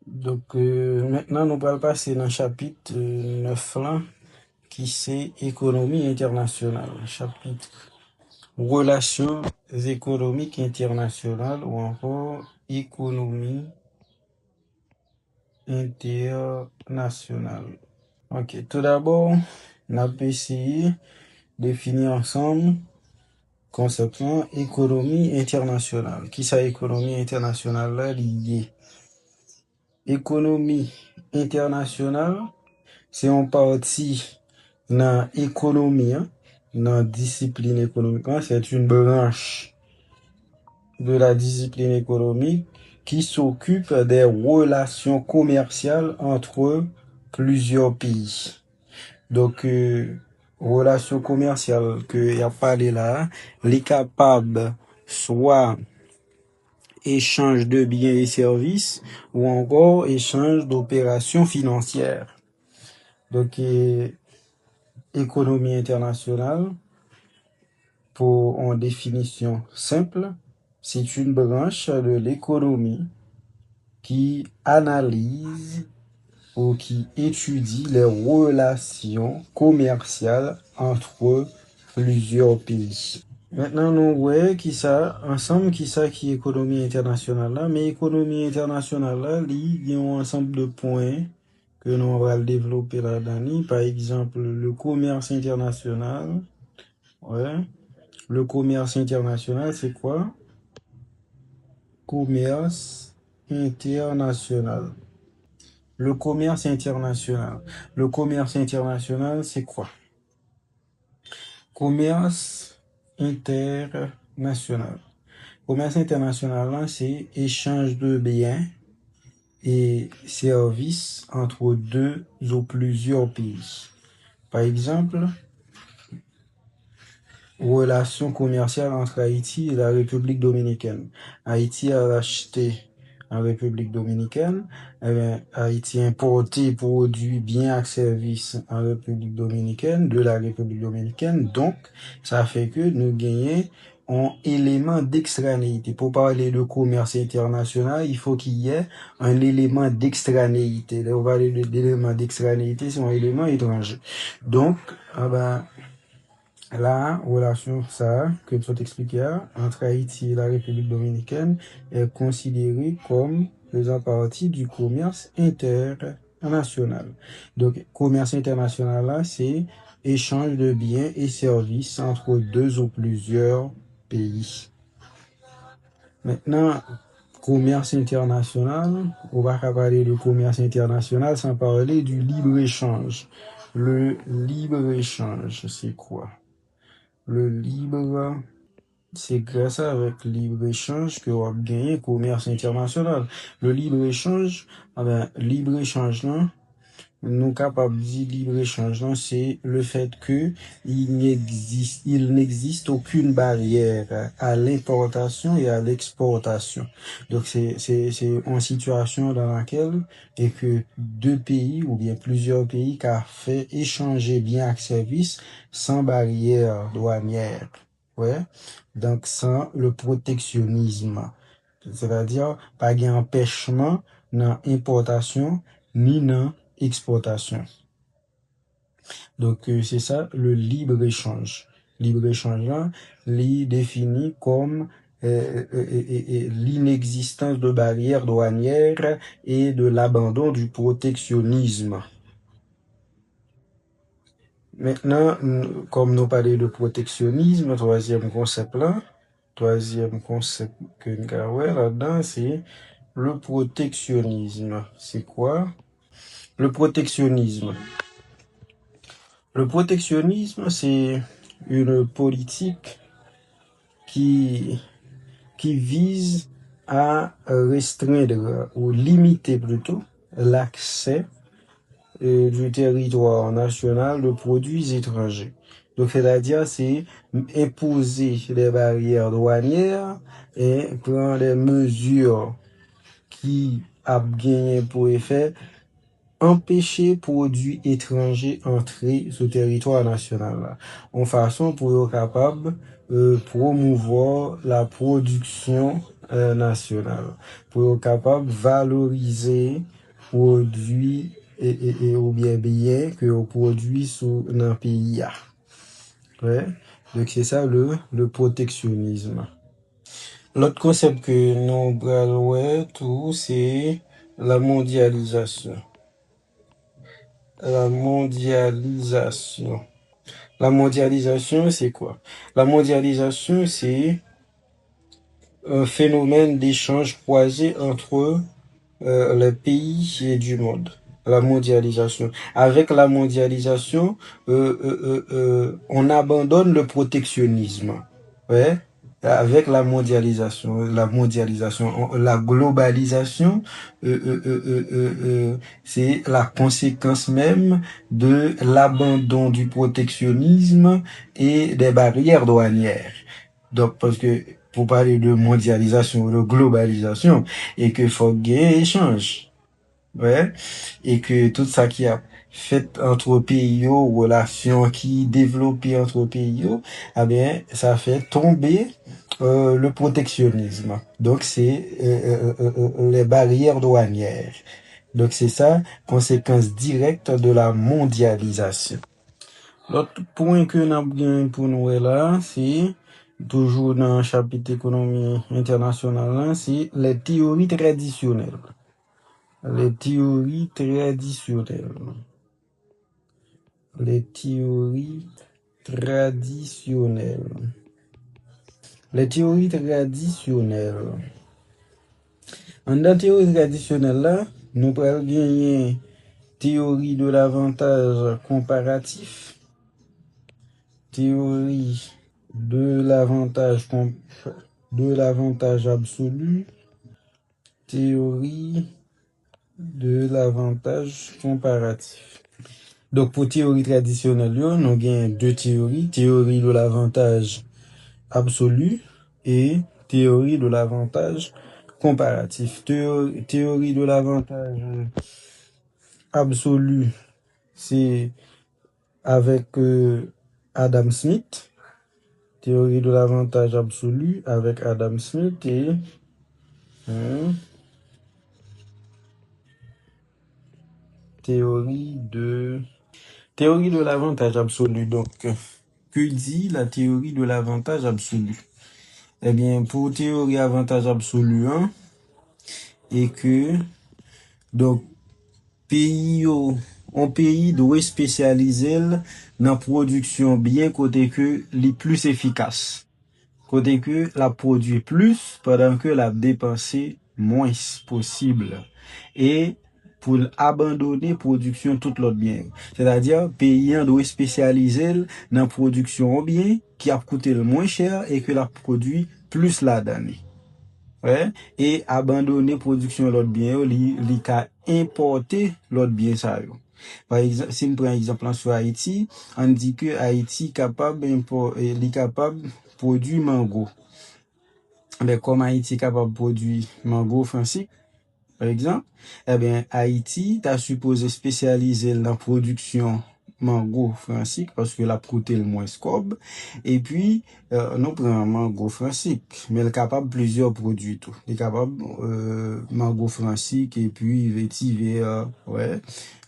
Donc, maintenant, nous allons passer dans le chapitre 9 là, qui c'est économie internationale. Chapitre relations économiques internationales ou encore économie internationale. Ok, tout d'abord, on a essayé de définir ensemble concept économie internationale. Qui ça économie internationale là liée? Économie internationale, c'est en partie dans l'économie, dans la discipline économique. C'est une branche de la discipline économique qui s'occupe des relations commerciales entre plusieurs pays. Donc, relations commerciales que y a parlé là, les capables soit échange de biens et services ou encore échange d'opérations financières. Donc, économie internationale, pour en définition simple, c'est une branche de l'économie qui analyse ou qui étudie les relations commerciales entre plusieurs pays. Maintenant, nous voyons qui ça, ensemble, qui ça qui est économie internationale là, mais économie internationale là, il y a un ensemble de points que nous allons développer là-dedans. Par exemple, le commerce international. Ouais. Le commerce international, c'est quoi? Commerce international. Le commerce international. Le commerce international, c'est quoi? Commerce international. Commerce international, c'est échange de biens et services entre deux ou plusieurs pays. Par exemple, relations commerciales entre Haïti et la République dominicaine. Haïti a acheté en République dominicaine, Haïti a importé produits, biens et services en République dominicaine, de la République dominicaine. Donc, ça fait que nous gagnons un élément d'extranéité. Pour parler de commerce international, il faut qu'il y ait un élément d'extranéité. On va parler d'élément d'extranéité, c'est un élément étranger. Donc, la relation ça, que je t'expliquer, entre Haïti et la République dominicaine est considérée comme faisant partie du commerce international. Donc, commerce international là, c'est échange de biens et services entre deux ou plusieurs pays. Maintenant, commerce international, on va parler de commerce international sans parler du libre-échange. Le libre-échange, c'est quoi? Le libre, c'est grâce avec le libre-échange que on a gagné commerce international. Le libre-échange, libre-échange là, nous capables de dire libre-échange là, c'est le fait que il n'existe aucune barrière à l'importation et à l'exportation. Donc c'est une situation dans laquelle et que deux pays ou bien plusieurs pays qui a fait échanger biens et services sans barrière douanière. Ouais. Donc sans le protectionnisme. C'est-à-dire pas d'empêchement dans importation ni dans exportation. Donc c'est ça le libre-échange. Libre-échange là, il défini comme l'inexistence de barrières douanières et de l'abandon du protectionnisme. Maintenant, comme nous parlons de protectionnisme, troisième concept que nous avons là-dedans, c'est le protectionnisme. C'est quoi? Le protectionnisme. Le protectionnisme, c'est une politique qui vise à restreindre ou limiter plutôt l'accès du territoire national de produits étrangers. Donc, c'est-à-dire, c'est imposer des barrières douanières et prendre des mesures qui a gagné pour effet empêcher produits étrangers entrer sur le territoire national en façon pour être capable promouvoir la production national. Pour être capable de valoriser produits ou bien que on produit sous dans le pays. Ouais. Donc c'est ça le protectionnisme. L'autre concept que nous parlons tout, c'est la mondialisation. La mondialisation. La mondialisation, c'est quoi? La mondialisation, c'est un phénomène d'échange croisé entre les pays du monde. La mondialisation. Avec la mondialisation, on abandonne le protectionnisme. Ouais. Avec la globalisation, c'est la conséquence même de l'abandon du protectionnisme et des barrières douanières. Donc, parce que pour parler de mondialisation, de globalisation, et que faut gagner échange. Ouais. Et que tout ça qui a fait entre pays, relations qui développées entre pays, eh bien, ça fait tomber le protectionnisme. Donc, c'est les barrières douanières. Donc, c'est ça, conséquence directe de la mondialisation. L'autre point que nous avons pour nous là, c'est toujours dans le chapitre économie internationale, c'est les théories traditionnelles. Les théories traditionnelles. Les théories traditionnelles. Les théories traditionnelles. En la théorie traditionnelle là, nous pouvons gagner théorie de l'avantage comparatif, théorie de l'avantage absolu, théorie de l'avantage comparatif. Donc pour théorie traditionnelle, nous avons deux théories, théorie de l'avantage absolu et théorie de l'avantage comparatif. Théorie de l'avantage absolu, c'est avec Adam Smith. Théorie de l'avantage absolu avec Adam Smith et théorie de l'avantage absolu. Donc, que dit la théorie de l'avantage absolu? Eh bien, pour théorie avantage absolu, et que, donc, un pays doit spécialiser dans la production bien côté que les plus efficaces. Côté que la produit plus pendant que la dépenser moins possible. Et pour abandonner production tout l'autre bien. C'est-à-dire, pays doit spécialiser dans la production bien qui a coûté le moins cher et que la produit plus la d'année. Ouais, et abandonner production l'autre bien, li ka importer l'autre bien ça yo. Par exemple, si on prend exemple sur Haïti, on dit que Haïti capable produire mango. Mais comme Haïti capable produire mango français, par exemple, eh bien, Haïti t'a supposé spécialiser dans la production mango français parce que la coûté le moins scope. Et puis, nous prenons mango français, mais il est capable plusieurs produits tout. Il est capable, mango français et puis vétiver, ouais.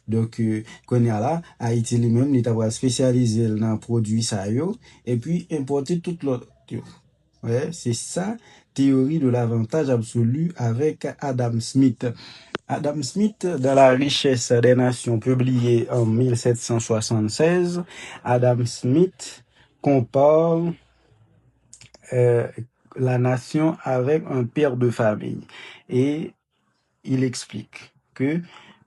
Donc, qu'on y a là, Haïti lui-même, il t'a spécialisé dans le produit ça yo, et puis importer tout l'autre. Ouais, c'est ça, théorie de l'avantage absolu avec Adam Smith. Adam Smith, dans La richesse des nations, publié en 1776, Adam Smith compare la nation avec un père de famille. Et il explique que,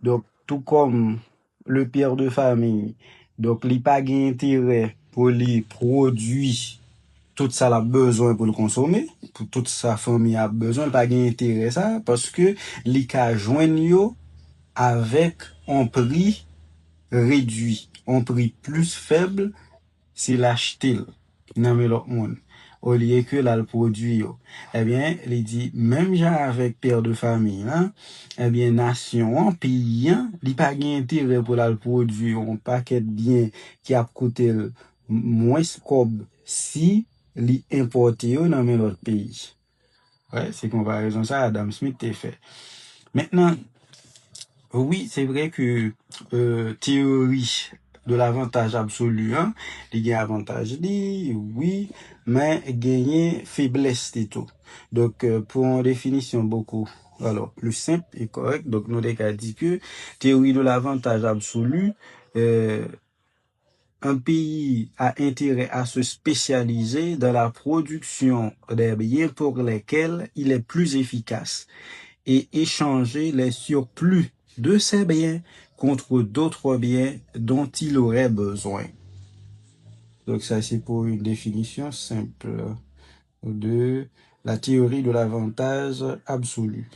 donc, tout comme le père de famille, donc, il n'a pas d'intérêt pour les produits tout ça a besoin pour le consommer, pour toute sa famille a besoin, pas d'intérêt ça, parce que li ka joindre yo avec un prix réduit, un prix plus faible, c'est l'acheter dans l'autre monde. Au lieu que là le produit yo. Eh bien, il dit, même gens avec père de famille, eh bien, nation, pays, li pas intérêt pour le produit, un paquet de biens qui a coûté moins scope si li importé yo dans l'autre pays. Ouais, c'est comparaison ça Adam Smith t'a fait. Maintenant, oui, c'est vrai que théorie de l'avantage absolu, hein, il y a avantage dit, oui, mais gagner faiblesse de tout. Donc, pour une définition beaucoup, alors, plus simple et correct, donc nous avons dit que théorie de l'avantage absolu, un pays a intérêt à se spécialiser dans la production des biens pour lesquels il est plus efficace et échanger les surplus de ces biens contre d'autres biens dont il aurait besoin. Donc ça, c'est pour une définition simple de la théorie de l'avantage absolu.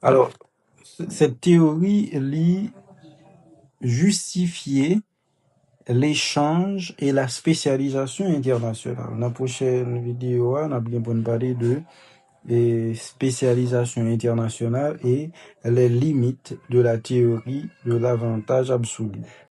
Alors, cette théorie lit justifier l'échange et la spécialisation internationale. Dans la prochaine vidéo, on a bien parler de spécialisation internationale et les limites de la théorie de l'avantage absolu.